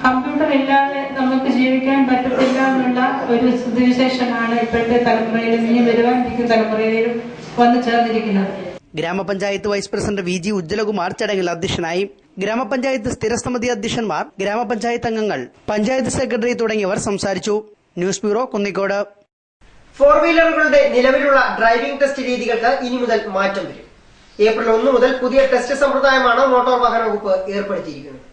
കമ്പ്യൂട്ടർ ഇല്ലാതെ നമുക്ക് ജീവിക്കാൻ പറ്റത്തില്ല എന്നുള്ള ഒരു സ്ഥിതിവിശേഷമാണ് ഇപ്പോഴത്തെ തലമുറയിലും ഇനി വരുവാനിരിക്കുന്ന തലമുറയിലും വന്നു ചേർന്നിരിക്കുന്നത്. ഗ്രാമപഞ്ചായത്ത് വൈസ് പ്രസിഡന്റ് VG ഉജ്ജ്വലകുമാർ ചടങ്ങിൽ അധ്യക്ഷനായി. ഗ്രാമപഞ്ചായത്ത് സ്ഥിരസമിതി അധ്യക്ഷന്മാർ, ഗ്രാമപഞ്ചായത്ത് അംഗങ്ങൾ, പഞ്ചായത്ത് സെക്രട്ടറി തുടങ്ങിയവർ സംസാരിച്ചു. News bureau, Kunnicode. 4 വീലറുകളുടെ നിലവിലുള്ള ഡ്രൈവിംഗ് ടെസ്റ്റ് രീതികൾക്ക് ഇനി മുതൽ മാറ്റം വരും. ഏപ്രിൽ 1 മുതൽ പുതിയ ടെസ്റ്റ് സമ്പ്രദായമാണ് മോട്ടോർ വാഹന വകുപ്പ് ഏർപ്പെടുത്തിയിരിക്കുന്നത്.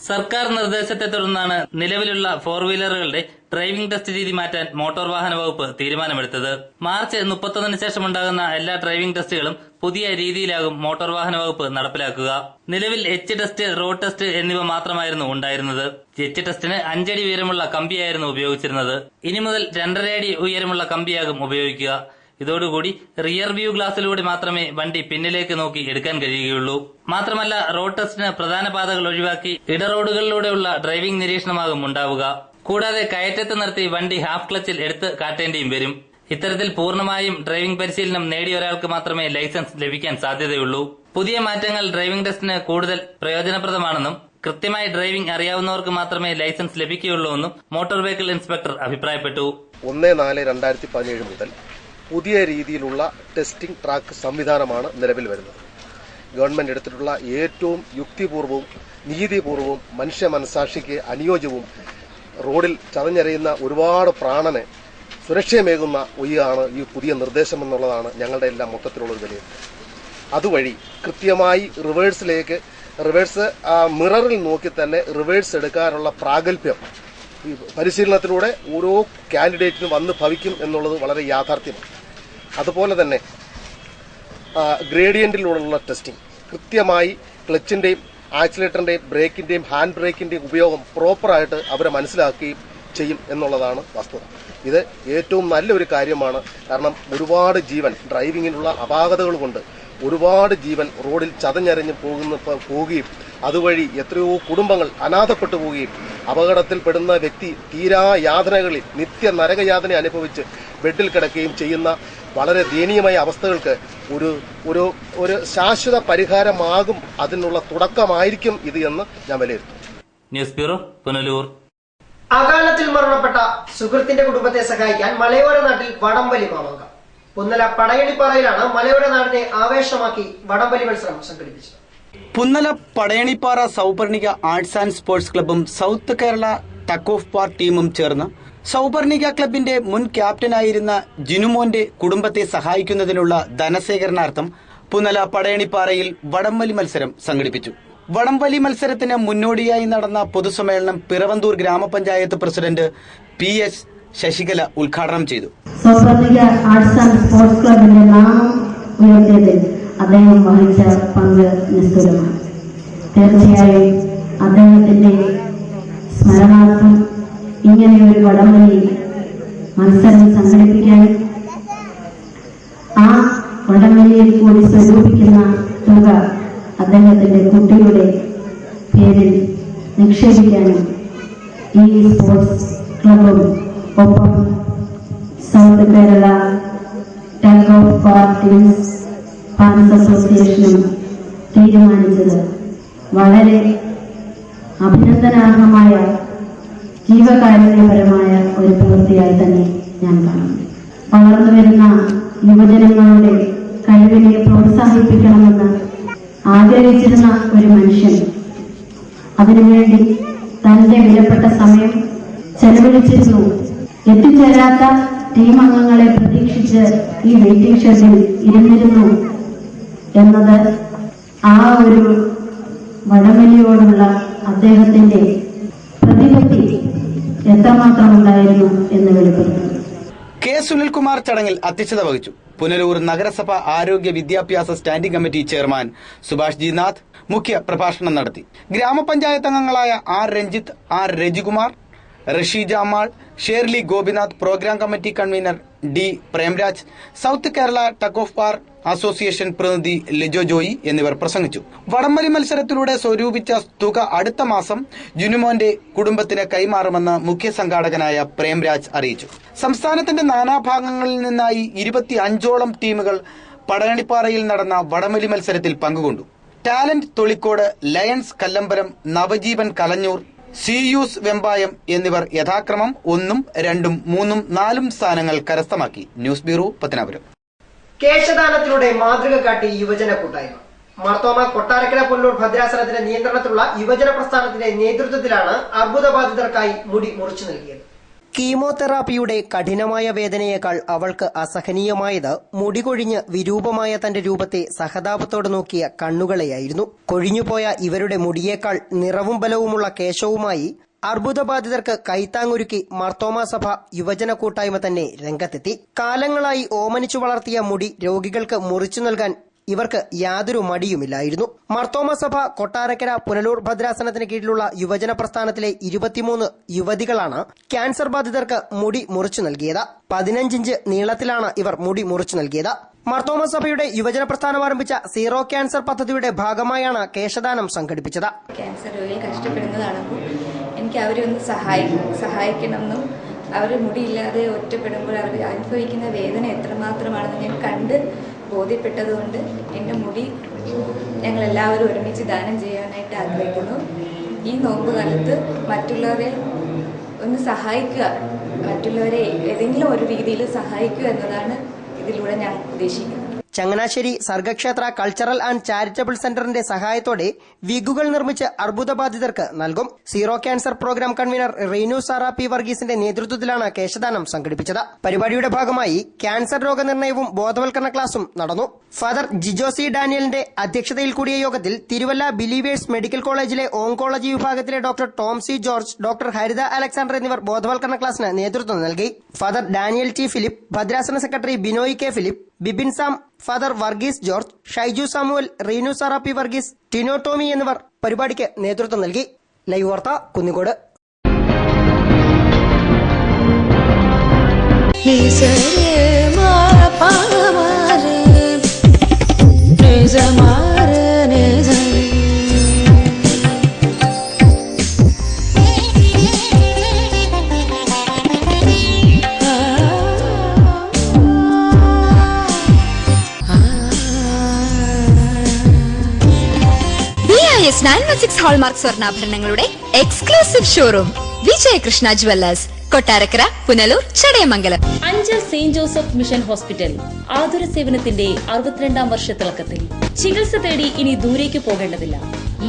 സർക്കാർ നിർദ്ദേശത്തെ തുടർന്നാണ് നിലവിലുള്ള 4 വീലറുകളുടെ ഡ്രൈവിംഗ് ടെസ്റ്റ് രീതി മാറ്റാൻ മോട്ടോർ വാഹന വകുപ്പ് തീരുമാനമെടുത്തത്. മാർച്ച് 31 ശേഷമുണ്ടാകുന്ന എല്ലാ ഡ്രൈവിംഗ് ടെസ്റ്റുകളും പുതിയ രീതിയിലാകും മോട്ടോർ വാഹന വകുപ്പ് നടപ്പിലാക്കുക. നിലവിൽ എച്ച് ടെസ്റ്റ്, റോഡ് ടെസ്റ്റ് എന്നിവ മാത്രമായിരുന്നു ഉണ്ടായിരുന്നത്. എച്ച് ടെസ്റ്റിന് 5 അടി ഉയരമുള്ള കമ്പിയായിരുന്നു ഉപയോഗിച്ചിരുന്നത്. ഇനി മുതൽ 2.5 അടി ഉയരമുള്ള കമ്പിയാകും ഉപയോഗിക്കുക. ഇതോടുകൂടി റിയർ വ്യൂ ഗ്ലാസിലൂടെ മാത്രമേ വണ്ടി പിന്നിലേക്ക് നോക്കി എടുക്കാൻ കഴിയുകയുള്ളൂ. മാത്രമല്ല, റോഡ് ടെസ്റ്റിന് പ്രധാന പാതകൾ ഒഴിവാക്കി ഇടറോഡുകളിലൂടെയുള്ള ഡ്രൈവിംഗ് നിരീക്ഷണമാകും ഉണ്ടാവുക. കൂടാതെ കയറ്റത്ത് നിർത്തി വണ്ടി ഹാഫ് ക്ലച്ചിൽ എടുത്ത് കാട്ടേണ്ടിയും വരും. ഇത്തരത്തിൽ പൂർണ്ണമായും ഡ്രൈവിംഗ് പരിശീലനം നേടിയ ഒരാൾക്ക് മാത്രമേ ലൈസൻസ് ലഭിക്കാൻ സാധ്യതയുള്ളൂ. പുതിയ മാറ്റങ്ങൾ ഡ്രൈവിംഗ് ടെസ്റ്റിന് കൂടുതൽ പ്രയോജനപ്രദമാണെന്നും കൃത്യമായി ഡ്രൈവിംഗ് അറിയാവുന്നവർക്ക് മാത്രമേ ലൈസൻസ് ലഭിക്കുകയുള്ളൂ എന്നും മോട്ടോർ വെഹിക്കിൾ ഇൻസ്പെക്ടർ അഭിപ്രായപ്പെട്ടു. 1/4/2017 മുതൽ പുതിയ രീതിയിലുള്ള ടെസ്റ്റിംഗ് ട്രാക്ക് സംവിധാനമാണ് നിലവിൽ വരുന്നത്. ഗവൺമെന്റ് എടുത്തിട്ടുള്ള ഏറ്റവും യുക്തിപൂർവവും നീതിപൂർവവും മനുഷ്യ മനസാക്ഷിക്ക് അനുയോജ്യവും റോഡിൽ ചതഞ്ഞെറിയുന്ന ഒരുപാട് പ്രാണന് സുരക്ഷയമേകുന്ന ഒയ്യാണ് ഈ പുതിയ നിർദ്ദേശം എന്നുള്ളതാണ് ഞങ്ങളുടെ എല്ലാം മൊത്തത്തിലുള്ള ഒരു വിലയിരുത്തൽ. അതുവഴി കൃത്യമായി റിവേഴ്സ് മിററിൽ നോക്കി തന്നെ റിവേഴ്സ് എടുക്കാനുള്ള പ്രാഗൽഭ്യം ഈ പരിശീലനത്തിലൂടെ ഓരോ കാൻഡിഡേറ്റിനും വന്ന് ഭവിക്കും എന്നുള്ളത് വളരെ യാഥാർത്ഥ്യമാണ്. അതുപോലെ തന്നെ ഗ്രേഡിയന്റിലൂടെയുള്ള ടെസ്റ്റിംഗ് കൃത്യമായി ക്ലച്ചിന്റെയും ആക്സിലേറ്ററിന്റെയും ബ്രേക്കിന്റെയും ഹാൻഡ് ബ്രേക്കിന്റെയും ഉപയോഗം പ്രോപ്പറായിട്ട് അവരെ മനസ്സിലാക്കുകയും ചെയ്യും എന്നുള്ളതാണ് വസ്തുത. ഇത് ഏറ്റവും നല്ലൊരു കാര്യമാണ്. കാരണം ഒരുപാട് ജീവൻ ഡ്രൈവിങ്ങിനുള്ള അപാകതകൾ കൊണ്ട് ഒരുപാട് ജീവൻ റോഡിൽ ചതഞ്ഞരഞ്ഞ് പോവുകയും അതുവഴി എത്രയോ കുടുംബങ്ങൾ അനാഥപ്പെട്ടു പോവുകയും അപകടത്തിൽപ്പെടുന്ന വ്യക്തി തീരാ യാതനകളിൽ നിത്യ നരകയാതന അനുഭവിച്ച് ബെഡിൽ കിടക്കുകയും ചെയ്യുന്ന വളരെ ദയനീയമായ അവസ്ഥകൾക്ക് ഒരു ശാശ്വത പരിഹാരമാകും, അതിനുള്ള തുടക്കമായിരിക്കും ഇത് എന്ന് ഞാൻ വിലയിരുത്തുന്നു. News bureau, Punalur. അകാലത്തിൽ മരണപ്പെട്ട സുഹൃത്തിന്റെ കുടുംബത്തെ സഹായിക്കാൻ മലയോര നാട്ടിൽ വടംവലി മാമാങ്കം. പുന്നല പടയണിപ്പാറയിലാണ് മലയോര നാടിനെ ആവേശമാക്കി വടംവലി മത്സരം സംഘടിപ്പിച്ചത്. Punnala Padayanippara Souparnika arts and sports ക്ലബ്ബും south Kerala tug of war ടീമും ചേർന്ന് സൗപർണിക ക്ലബിന്റെ മുൻ ക്യാപ്റ്റനായിരുന്ന ജിനുമോന്റെ കുടുംബത്തെ സഹായിക്കുന്നതിനുള്ള ധനശേഖരണാർത്ഥം പുന്നല പടയണിപ്പാറയിൽ വടംവലി മത്സരം സംഘടിപ്പിച്ചു. വടംവലി മത്സരത്തിന് മുന്നോടിയായി നടന്ന പൊതുസമ്മേളനം പിറവന്തൂർ ഗ്രാമപഞ്ചായത്ത് പ്രസിഡന്റ് PS ശശികല ഉദ്ഘാടനം ചെയ്തു. സൗപർണിക ആർട്സ് ആൻഡ് സ്പോർട്സ് ക്ലബിന്റെ നാമം ഉയർത്തിയതിൽ അദ്ദേഹം വഹിച്ച പങ്ക് നിസ്തുലമാണ്. തീർച്ചയായും അദ്ദേഹത്തിന്റെ സ്മരണാർത്ഥം ഇങ്ങനെയൊരു വടംവലി മത്സരം സംഘടിപ്പിക്കാൻ ആ വടംവലിയിൽ കൂടി സ്വരൂപിക്കുന്ന തുക അദ്ദേഹത്തിന്റെ കുട്ടിയുടെ പേരിൽ നിക്ഷേപിക്കാനും ഈ സ്പോർട്സ് ക്ലബും ഒപ്പം south Kerala tug of war teams fans അസോസിയേഷനും തീരുമാനിച്ചത് വളരെ അഭിനന്ദനാർഹമായ ജീവകാരുണ്യപരമായ ഒരു പ്രവൃത്തിയായി തന്നെ ഞാൻ കാണുന്നു. വളർന്നു വരുന്ന യുവജനങ്ങളുടെ കഴിവിനെ പ്രോത്സാഹിപ്പിക്കണമെന്ന് ആഗ്രഹിച്ചിരുന്ന ഒരു മനുഷ്യൻ അതിനുവേണ്ടി തന്റെ വിലപ്പെട്ട സമയം ചെലവഴിച്ചിരുന്നു. എത്തിച്ചേരാത്ത ടീം അംഗങ്ങളെ പ്രതീക്ഷിച്ച് ഈ വെയിറ്റിംഗ് ഷെഡിൽ ഇരുന്നിരുന്നു എന്നത് ആ ഒരു വടംവലിയോടുള്ള അദ്ദേഹത്തിന്റെ പ്രതിപത്തി എത്രമാത്രം ഉണ്ടായിരുന്നു എന്ന് വെളിപ്പെടുത്തുന്നു. കെ സുനിൽകുമാർ ചടങ്ങിൽ അധ്യക്ഷത വഹിച്ചു. പുനലൂർ നഗരസഭ ആരോഗ്യ വിദ്യാഭ്യാസ standing committee chairman Subhash G Nath മുഖ്യ പ്രഭാഷണം നടത്തി. ഗ്രാമപഞ്ചായത്ത് അംഗങ്ങളായ R Ranjith, R Rajikumar, Rasheeja Ammal, Shirley Gopinath, programme committee convener D Premraj, south Kerala tug of war association പ്രതിനിധി ലിജോ ജോയി എന്നിവർ പ്രസംഗിച്ചു. വടംവലി മത്സരത്തിലൂടെ സ്വരൂപിച്ച തുക അടുത്ത മാസം ജുനുമോന്റെ കുടുംബത്തിന് കൈമാറുമെന്ന് മുഖ്യ സംഘാടകനായ പ്രേംരാജ് അറിയിച്ചു. സംസ്ഥാനത്തിന്റെ നാനാഭാഗങ്ങളിൽ നിന്നായി 25ഓളം ടീമുകൾ പടയണിപ്പാറയിൽ നടന്ന വടംവലി മത്സരത്തിൽ പങ്കുകൊണ്ടു. Talent Tholicode, Lions Kallambalam, Navajeevan Kalanjoor, Zeus Vembayam എന്നിവർ യഥാക്രമം 1, 2, 3, 4 സ്ഥാനങ്ങൾ കരസ്ഥമാക്കി. News bureau, Pathanapuram. കേശദാനത്തിലൂടെ മാതൃക കാട്ടി യുവജന കൂട്ടായ്മ. മാർത്തോമ കൊട്ടാരക്കര പുനലൂർ ഭദ്രാസനത്തിന്റെ നിയന്ത്രണത്തിലുള്ള യുവജന പ്രസ്ഥാനത്തിന്റെ നേതൃത്വത്തിലാണ് അർബുദബാധിതർക്കായി മുടി മുറിച്ചു നൽകിയത്. കീമോതെറാപ്പിയുടെ കഠിനമായ വേദനയേക്കാൾ അവൾക്ക് അസഹനീയമായത് മുടികൊഴിഞ്ഞ് വിരൂപമായ തന്റെ രൂപത്തെ സഹതാപത്തോടെ നോക്കിയ കണ്ണുകളെയായിരുന്നു. കൊഴിഞ്ഞുപോയ ഇവരുടെ മുടിയേക്കാൾ നിറവും ബലവുമുള്ള കേശവുമായി അർബുദബാധിതർക്ക് കൈത്താങ്ങൊരുക്കി മാർത്തോമാ സഭ യുവജന കൂട്ടായ്മ തന്നെ രംഗത്തെത്തി. കാലങ്ങളായി ഓമനിച്ചു വളർത്തിയ മുടി രോഗികൾക്ക് മുറിച്ചു നൽകാൻ ഇവർക്ക് യാതൊരു മടിയുമില്ലായിരുന്നു. മാർത്തോമാ സഭ കൊട്ടാരക്കര പുനലൂർ ഭദ്രാസനത്തിന് കീഴിലുള്ള യുവജന പ്രസ്ഥാനത്തിലെ 23 യുവതികളാണ് ക്യാൻസർ ബാധിതർക്ക് മുടി മുറിച്ചു നൽകിയത്. 15 ഇഞ്ച് നീളത്തിലാണ് ഇവർ മുടി മുറിച്ചു നൽകിയത്. മാർത്തോമാ സഭയുടെ യുവജന പ്രസ്ഥാനം ആരംഭിച്ച സീറോ ക്യാൻസർ പദ്ധതിയുടെ ഭാഗമായാണ് കേശദാനം സംഘടിപ്പിച്ചത്. ക്യാൻസർ രോഗികൾ കഷ്ടപ്പെടുന്നതാണെങ്കിൽ എനിക്ക് അവരെ ഒന്ന് സഹായിക്കണമെന്നും അവർ മുടിയില്ലാതെ ഒറ്റപ്പെടുമ്പോൾ അവർ അനുഭവിക്കുന്ന വേദന എത്രമാത്രമാണെന്ന് ഞാൻ കണ്ട് ബോധ്യപ്പെട്ടതുകൊണ്ട് എൻ്റെ മുടി ഞങ്ങളെല്ലാവരും ഒരുമിച്ച് ദാനം ചെയ്യാനായിട്ട് ആഗ്രഹിക്കുന്നു. ഈ നോമ്പ് കാലത്ത് മറ്റുള്ളവരെ ഒന്ന് സഹായിക്കുക, മറ്റുള്ളവരെ ഏതെങ്കിലും ഒരു രീതിയിൽ സഹായിക്കുക എന്നതാണ് ഇതിലൂടെ ഞാൻ ഉദ്ദേശിക്കുന്നത്. Changanassery Sargakshetra cultural and charitable സെന്ററിന്റെ സഹായത്തോടെ വിഗുകൾ നിർമ്മിച്ച് അർബുദബാധിതർക്ക് നൽകും. Zero cancer programme convener Reenu Sara P വർഗീസിന്റെ നേതൃത്വത്തിലാണ് കേശദാനം സംഘടിപ്പിച്ചത്. പരിപാടിയുടെ ഭാഗമായി ക്യാൻസർ രോഗനിർണയവും ബോധവൽക്കരണ ക്ലാസും നടന്നു. ഫാദർ ജിജോസി ഡാനിയലിന്റെ അധ്യക്ഷതയിൽ കൂടിയ യോഗത്തിൽ തിരുവല്ല ബിലീവേഴ്സ് മെഡിക്കൽ കോളേജിലെ ഓങ്കോളജി വിഭാഗത്തിലെ doctor Tom C George, doctor Haritha Alexander എന്നിവർ ബോധവൽക്കരണ ക്ലാസിന് നേതൃത്വം നൽകി. ഫാദർ ഡാനിയൽ ടി ഫിലിപ്പ്, ഭദ്രാസന secretary Binoy K Philip, Bibin Sam, Father Varghese George, Shaiju Samuel, Reenu Sara P Varghese, Tino Tommy എന്നിവർ പരിപാടിക്ക് നേതൃത്വം നൽകി. ലൈവ് വാർത്ത കുന്നിക്കോട്. BIS 916 ഹോൾമാർക്ക് സ്വർണ്ണാഭരണങ്ങളുടെ exclusive showroom Vijayakrishna jewellers, Kottarakkara, Punalur, Chadayamangalam. Anchal Saint Joseph mission hospital ആതുര സേവനത്തിന്റെ 62ാം വർഷത്തിളക്കത്തിൽ. ചികിത്സ തേടി ഇനി ദൂരേക്ക് പോകേണ്ടതില്ല.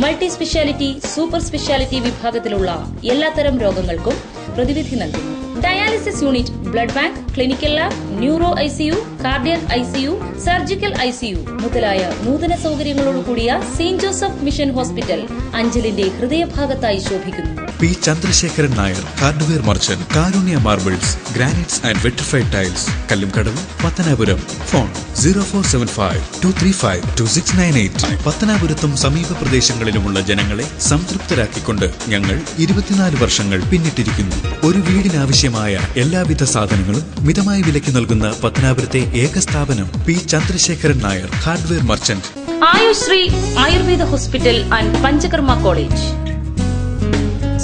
മൾട്ടി സ്പെഷ്യാലിറ്റി, സൂപ്പർ സ്പെഷ്യാലിറ്റി വിഭാഗത്തിലുള്ള എല്ലാത്തരം രോഗങ്ങൾക്കും പ്രതിവിധി നൽകുന്നു. Dialysis unit, blood bank, clinical lab, neuro ICU, cardiac ICU, surgical ICU മുതലായ നൂതന സൗകര്യങ്ങളോട് കൂടിയ സെയിന്റ് ജോസഫ് മിഷൻ ഹോസ്പിറ്റൽ അഞ്ചലിന്റെ ഹൃദയഭാഗത്തായി ശോഭിക്കുന്നു. P Chandrasekharan Nair, hardware merchant, Karunya marbles, granites and vitrified tiles, Kallumkadavu, Pathanapuram. Phone 0475-235-2698. പത്തനാപുരത്തും സമീപ പ്രദേശങ്ങളിലുമുള്ള ജനങ്ങളെ സംതൃപ്തരാക്കിക്കൊണ്ട് ഞങ്ങൾ 24 വർഷങ്ങൾ പിന്നിട്ടിരിക്കുന്നു. ഒരു വീടിനാവശ്യമായ എല്ലാവിധ സാധനങ്ങളും മിതമായ വിലയ്ക്ക് നൽകുന്ന പത്തനാപുരത്തെ ഏക സ്ഥാപനം P Chandrasekharan Nair, hardware merchant. Ayushree Ayurveda hospital and panchakarma college.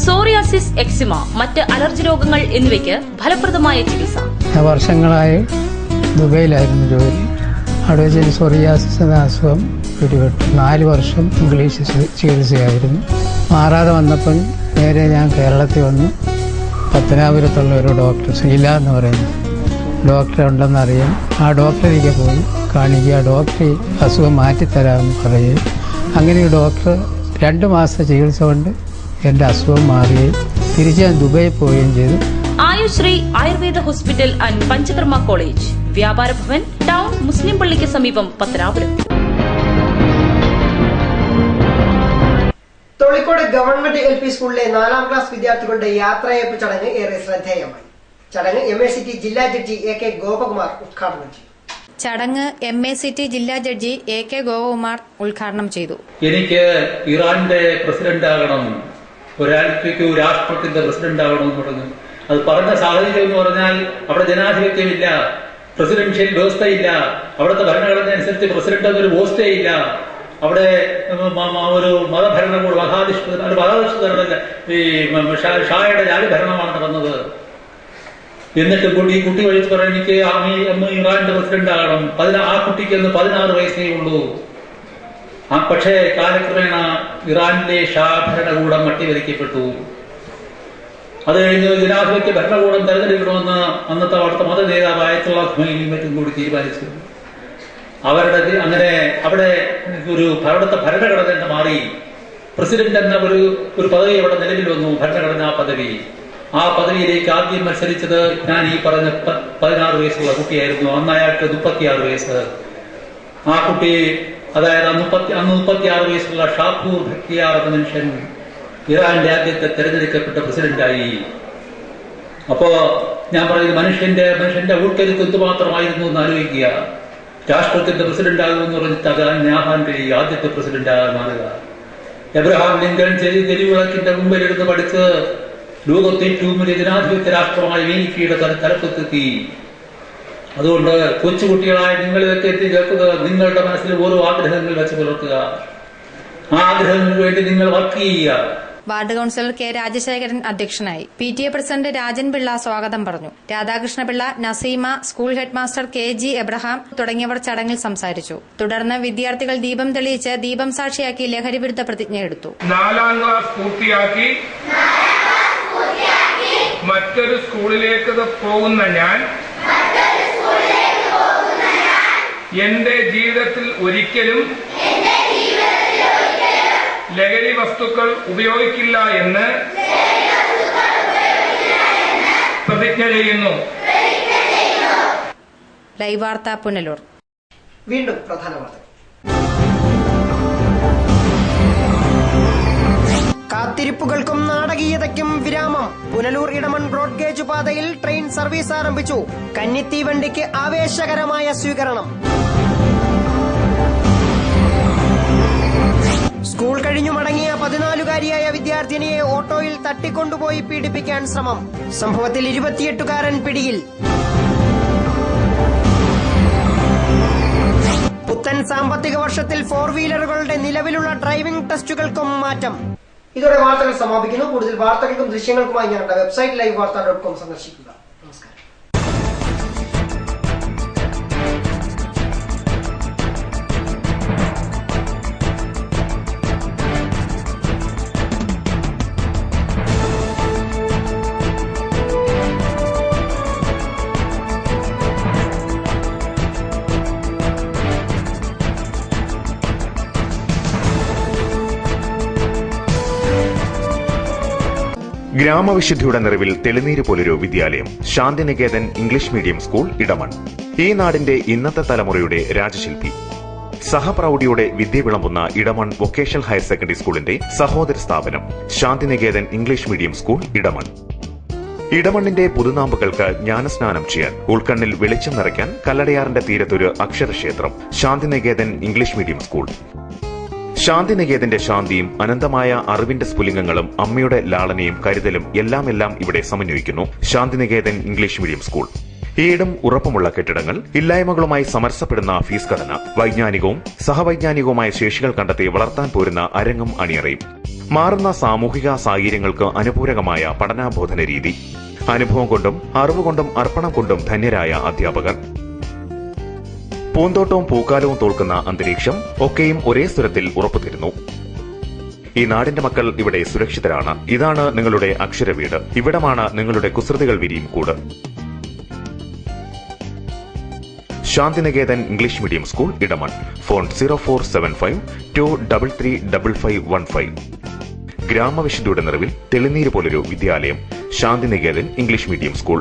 Psoriasis, eczema, മറ്റ് അലർജി രോഗങ്ങൾ എന്നിവയ്ക്ക് ഫലപ്രദമായ ചികിത്സ. വർഷങ്ങളായി ദുബൈയിലായിരുന്നു ജോലി. അവിടെ വെച്ച് സോറിയാസിസ് എന്ന അസുഖം പിടിപെട്ടു. 4 വർഷം ഇംഗ്ലീഷ് ചികിത്സയായിരുന്നു. മാറാതെ വന്നപ്പോൾ നേരെ ഞാൻ കേരളത്തിൽ വന്നു. പത്തനാപുരത്തുള്ള ഒരു ഡോക്ടർ, ശ്രീല എന്ന് പറയുന്ന ഡോക്ടർ ഉണ്ടെന്നറിയാം. ആ ഡോക്ടറിലേക്ക് പോയി കാണിക്കുക. ഡോക്ടർ അസുഖം മാറ്റിത്തരാമെന്ന് പറയുകയും അങ്ങനെ ഡോക്ടർ 2 മാസത്തെ ചികിത്സ കൊണ്ട് എൻ്റെ അസുഖം മാറുകയും തിരിച്ച് ഞാൻ ദുബായി പോവുകയും ചെയ്തു. Ayushree Ayurveda hospital and panchakarma college, വ്യാപാര ഭവൻ, ടൗൺ മുസ്ലിം പള്ളിക്ക് സമീപം, പത്തനാപുരം. തൊളിക്കോട് ഗവൺമെന്റ് LP സ്കൂളിലെ 4ാം ക്ലാസ് വിദ്യാർത്ഥികളുടെ യാത്രയയപ്പ് ചടങ്ങ് ഏറെ ശ്രദ്ധേയമായി. ചടങ്ങ് MACT ജില്ലാ ജഡ്ജി AK ഗോപകുമാർ ഉദ്ഘാടനം ചെയ്തു. ചടങ്ങ് MACT ജില്ലാ ജഡ്ജി AK ഗോപകുമാർ ഉദ്ഘാടനം ചെയ്തു. എനിക്ക് ഇറാന്റെ പ്രസിഡന്റ് ആകണം, ഒരാൾക്ക് രാഷ്ട്രത്തിന്റെ പ്രസിഡന്റ് ആകണം എന്ന് പറഞ്ഞു. അത് പറഞ്ഞ സാഹചര്യം എന്ന് പറഞ്ഞാൽ അവിടെ ജനാധിപത്യമില്ല, പ്രസിഡൻഷ്യൽ വ്യവസ്ഥയില്ല, അവിടുത്തെ ഭരണഘടന അനുസരിച്ച് പ്രസിഡന്റ് എന്നൊരു പോസ്റ്റേ ഇല്ല. അവിടെ ഒരു മതഭരണകൂടം, മതാധിഷ്ഠിതമല്ല, ഈ ഷായുടെ ജാതിഭരണമാണ് നടന്നത്. എന്നിട്ട് ഈ കുട്ടി വഴിച്ച് പറയാൻ എനിക്ക് ഇറാന്റെ പ്രസിഡന്റ് ആകണം. ആ കുട്ടിക്ക് അന്ന് 16 വയസ്സേ ഉള്ളൂ. പക്ഷേ കാലക്രമേണ ഇറാനിലെ ഷാ ഭരണകൂടം അട്ടിമറിക്കപ്പെട്ടു. അത് കഴിഞ്ഞ് ജനാധിപത്യ ഭരണകൂടം തെരഞ്ഞെടുക്കണമെന്ന് അന്നത്തെ അവിടുത്തെ മത നേതാവ് ആയത്തുള്ള ഖുമൈനിയും മറ്റും കൂടി തീരുമാനിച്ചു. അവരുടെ അങ്ങനെ അവിടെ അവിടുത്തെ ഭരണഘടന മാറി. പ്രസിഡന്റ് എന്ന ഒരു പദവി അവിടെ നിലവിൽ വന്നു, ഭരണഘടനാ പദവി. ആ പദവിയിലേക്ക് ആദ്യം മത്സരിച്ചത് ഞാൻ ഈ പറഞ്ഞ 16 വയസ്സുള്ള കുട്ടിയായിരുന്നു. അന്ന് അയാൾക്ക് 36 വയസ്സ്. ആ കുട്ടി, അതായത് അന്ന് 36 വയസ്സുള്ള ഷാപ്പൂർ ഭക്തിയാർ എന്ന മനുഷ്യൻ ഇറാന്റെ ആദ്യത്തെ തെരഞ്ഞെടുക്കപ്പെട്ട പ്രസിഡന്റായി. അപ്പോ ഞാൻ പറയുന്നത് മനുഷ്യന്റെ ഉൾക്കരുത്ത് എന്തുമാത്രമായിരുന്നു എന്ന് ആലോചിക്കുക. രാഷ്ട്രത്തിന്റെ പ്രസിഡന്റ് ആകുമെന്ന് പറഞ്ഞിട്ട് അത് ഞാഹാന്റെ ആദ്യത്തെ പ്രസിഡന്റാകാൻ മാറുക. എബ്രഹാം ലിങ്കൺ തെരുവിളക്കിന്റെ മുമ്പിലിരുന്ന് പഠിച്ച് ലോകത്തെ ഏറ്റവും വലിയ ജനാധിപത്യ രാഷ്ട്രമായ അമേരിക്കയുടെ തലപ്പത്തെത്തി. അതുകൊണ്ട് കൊച്ചുകുട്ടികളായ നിങ്ങൾ ഇതൊക്കെ എത്തി കേൾക്കുക. നിങ്ങളുടെ മനസ്സിൽ ഓരോ ആഗ്രഹങ്ങൾ വെച്ച് പുലർത്തുക. ആ ആഗ്രഹങ്ങൾക്ക് വേണ്ടി നിങ്ങൾ വർക്ക് ചെയ്യുക. വാർഡ് കൌൺസിലർ കെ രാജശേഖരൻ അധ്യക്ഷനായി. PTA പ്രസിഡന്റ് രാജൻ പിള്ള സ്വാഗതം പറഞ്ഞു. Radhakrishna Pillai, Naseema, school headmaster KG Abraham തുടങ്ങിയവർ ചടങ്ങിൽ സംസാരിച്ചു. തുടർന്ന് വിദ്യാർത്ഥികൾ ദീപം തെളിയിച്ച് ദീപം സാക്ഷിയാക്കി ലഹരി വിരുദ്ധ പ്രതിജ്ഞ എടുത്തു. 4ാം ക്ലാസ് പൂർത്തിയാക്കി മറ്റൊരു സ്കൂളിലേക്ക് പോകുന്ന ഞാൻ എന്റെ ജീവിതത്തിൽ ഒരിക്കലും ലഹരി വസ്തുക്കൾ ഉപയോഗിക്കില്ല എന്ന് പ്രതിജ്ഞ ചെയ്യുന്നു. ലൈവ് വാർത്ത പുനലൂർ. വീണ്ടും പ്രധാന വാർത്തകൾ. കാത്തിരിപ്പുകൾക്കും നാടകീയതയ്ക്കും വിരാമം. പുനലൂർ ഇടമൺ ബ്രോഡ്ഗേജ് പാതയിൽ ട്രെയിൻ സർവീസ് ആരംഭിച്ചു. കന്നിത്തീവണ്ടിക്ക് ആവേശകരമായ സ്വീകരണം. സ്കൂൾ കഴിഞ്ഞു മടങ്ങിയ 14-കാരിയായ വിദ്യാർത്ഥിനിയെ ഓട്ടോയിൽ തട്ടിക്കൊണ്ടുപോയി പീഡിപ്പിക്കാൻ ശ്രമം. സംഭവത്തിൽ 28-കാരൻ പിടിയിൽ. പുത്തൻ സാമ്പത്തിക വർഷത്തിൽ 4 വീലറുകളുടെ നിലവിലുള്ള ഡ്രൈവിംഗ് ടെസ്റ്റുകൾക്കും മാറ്റം. ഇതോടെ വാർത്തകൾ സമാപിക്കുന്നു. കൂടുതൽ വാർത്തകൾക്കും ദൃശ്യങ്ങൾക്കുമായി ഞങ്ങളുടെ വെബ്സൈറ്റ് livevarta.com സന്ദർശിക്കുക. നമസ്കാരം. ഗ്രാമവിശുദ്ധിയുടെ നിറവിൽ തെളിനീര് പോലൊരു വിദ്യാലയം, Shantiniketan English medium school, Edamon. ഈ നാടിന്റെ ഇന്നത്തെ തലമുറയുടെ രാജശില്പി. സഹപ്രൗഢിയോടെ വിദ്യ വിളമ്പുന്ന ഇടമൺ വൊക്കേഷണൽ ഹയർ സെക്കൻഡറി സ്കൂളിന്റെ സഹോദര സ്ഥാപനം Shantiniketan English medium school, Edamon. ഇടമണ്ണിന്റെ പുതുനാമ്പുകൾക്ക് ജ്ഞാനസ്നാനം ചെയ്യാൻ, ഉൾക്കണ്ണിൽ വെളിച്ചം നിറയ്ക്കാൻ കല്ലടയാറിന്റെ തീരത്തൊരു അക്ഷരക്ഷേത്രം, ശാന്തിനികേതൻ ഇംഗ്ലീഷ് മീഡിയം സ്കൂൾ. ശാന്തിനികേതന്റെ ശാന്തിയും അനന്തമായ അറിവിന്റെ സ്ഫുലിംഗങ്ങളും അമ്മയുടെ ലാളനയും കരുതലും എല്ലാം ഇവിടെ സമന്വയിക്കുന്നു ശാന്തിനികേതൻ ഇംഗ്ലീഷ് മീഡിയം സ്കൂൾ. ഈടും ഉറപ്പുമുള്ള കെട്ടിടങ്ങൾ, ഇല്ലായ്മകളുമായി സമരസപ്പെടുന്ന ഫീസ് ഘടന, വൈജ്ഞാനികവും സഹവൈജ്ഞാനികവുമായ ശേഷികൾ കണ്ടെത്തി വളർത്താൻ പോരുന്ന അരങ്ങും അണിയറയും, മാറുന്ന സാമൂഹിക സാഹചര്യങ്ങൾക്ക് അനുപൂരകമായ പഠനാബോധന രീതി, അനുഭവം കൊണ്ടും അറിവുകൊണ്ടും അർപ്പണം കൊണ്ടും ധന്യരായ അധ്യാപകർ, പൂന്തോട്ടവും പൂക്കാലവും തോൽക്കുന്ന അന്തരീക്ഷം ഒക്കെയും ഒരേ സ്വരത്തിൽ ഉറപ്പുതരുന്നു. ഈ നാടിന്റെ മക്കൾ ഇവിടെ സുരക്ഷിതരാണ്. ഇതാണ് നിങ്ങളുടെ അക്ഷരവീട്. ഇവിടമാണ് നിങ്ങളുടെ കുസൃതികൾ വിരിയും കൂട്. Shantiniketan English medium school, Edamon. Phone 0475233515. ഗ്രാമവിശുദ്ധിയുടെ നിറവിൽ തെളിനീര് പോലൊരു വിദ്യാലയം, ശാന്തിനികേതൻ ഇംഗ്ലീഷ് മീഡിയം സ്കൂൾ.